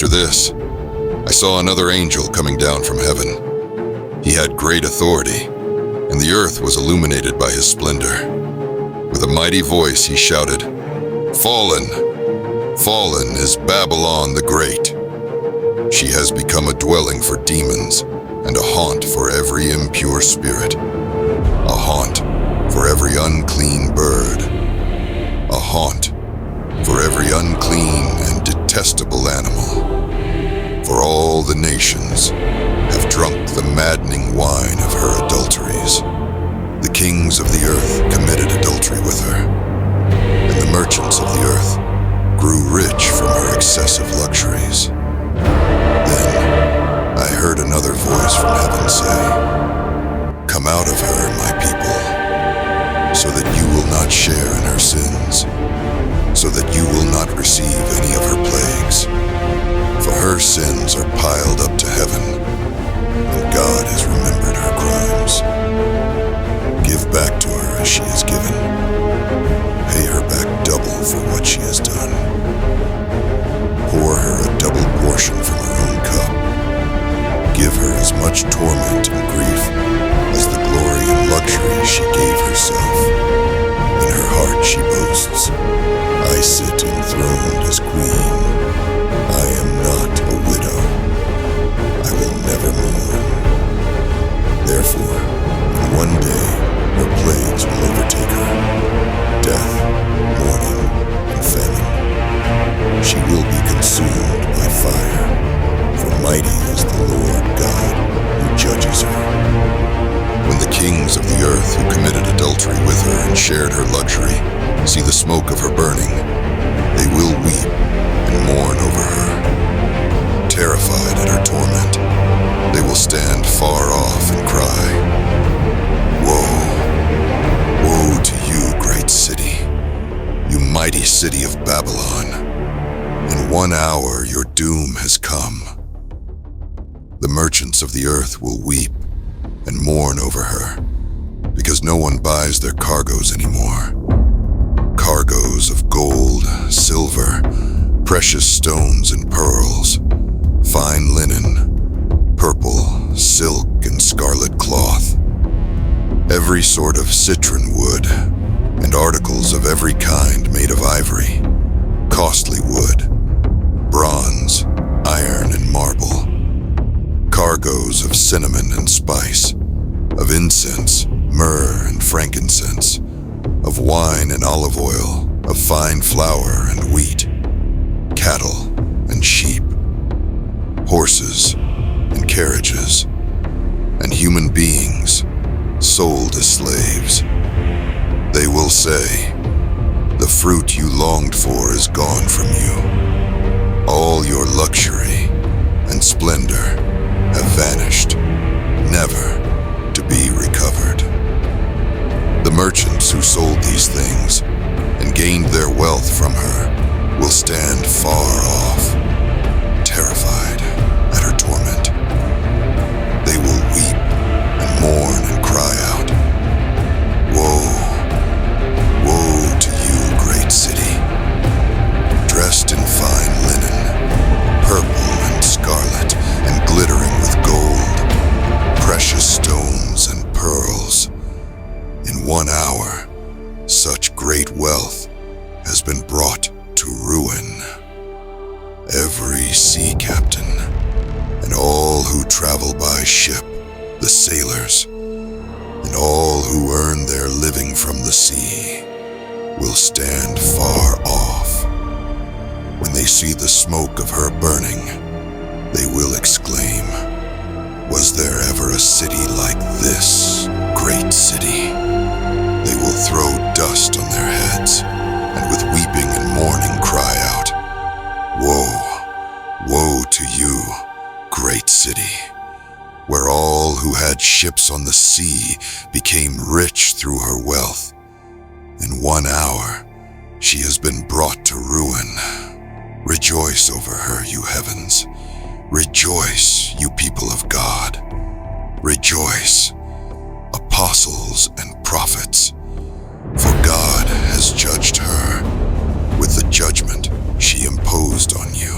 After this, I saw another angel coming down from heaven. He had great authority, and the earth was illuminated by his splendor. With a mighty voice he shouted, "Fallen! Fallen is Babylon the Great. She has become a dwelling for demons and a haunt for every impure spirit, a haunt for every unclean bird, a haunt for every unclean and detestable animal. For all the nations have drunk the maddening wine of her adulteries. The kings of the earth committed adultery with her, and the merchants of the earth grew rich from her excessive luxuries." Then I heard another voice from heaven say, "Come out of her, my people, so that you will not share in her sins, so that you will not receive any of her plagues. For her sins are piled up to heaven, and God has remembered her crimes. Give back to her as she has given. Pay her back double for what she has done. Pour her a double portion from her own cup. Give her as much torment and grief as the glory and luxury she gave herself. In her heart she boasts, 'I sit enthroned as queen. I am not a widow. I will never mourn.' Therefore, in one day her plagues will overtake her, death, mourning, and famine. She will be consumed by fire, for mighty is the Lord God who judges her. When the kings of the earth who committed adultery with her and shared her luxury see the smoke of her burning, they will weep and mourn over her. Terrified at her torment, they will stand far off and cry, 'Woe! Woe to you, great city, you mighty city of Babylon! In 1 hour your doom has come.' The merchants of the earth will weep and mourn over her, because no one buys their cargoes anymore. Cargoes of gold, silver, precious stones and pearls, fine linen, purple, silk, and scarlet cloth, every sort of citron wood, and articles of every kind made of ivory, costly wood, bronze, iron, and marble, cargoes of cinnamon and spice, of incense, myrrh, and frankincense, of wine and olive oil, of fine flour and wheat, cattle and sheep, horses and carriages, and human beings sold as slaves. They will say, 'The fruit you longed for is gone from you. All your luxury and splendor have vanished, never to be recovered.' The merchants who sold these things and gained their wealth from her will stand far off, terrified at her torment. They will weep and mourn and cry out, 'Woe! Woe to you, great city, dressed in fine linen, purple and scarlet, and glittering with gold, precious stones and pearls. In 1 hour, such great wealth has been brought to ruin. Every sea captain and all who travel by ship, the sailors, and all who earn their living from the sea, will stand far off. When they see the smoke of her burning, they will exclaim, 'Was there ever a city like this, great city?' They will throw dust on their heads, and with weeping and mourning cry out, 'Woe! Woe to you, great city, where all who had ships on the sea became rich through her wealth. In 1 hour, she has been brought to ruin. Rejoice over her, you heavens. Rejoice, you people of God. Rejoice, apostles and prophets, for God has judged her with the judgment she imposed on you.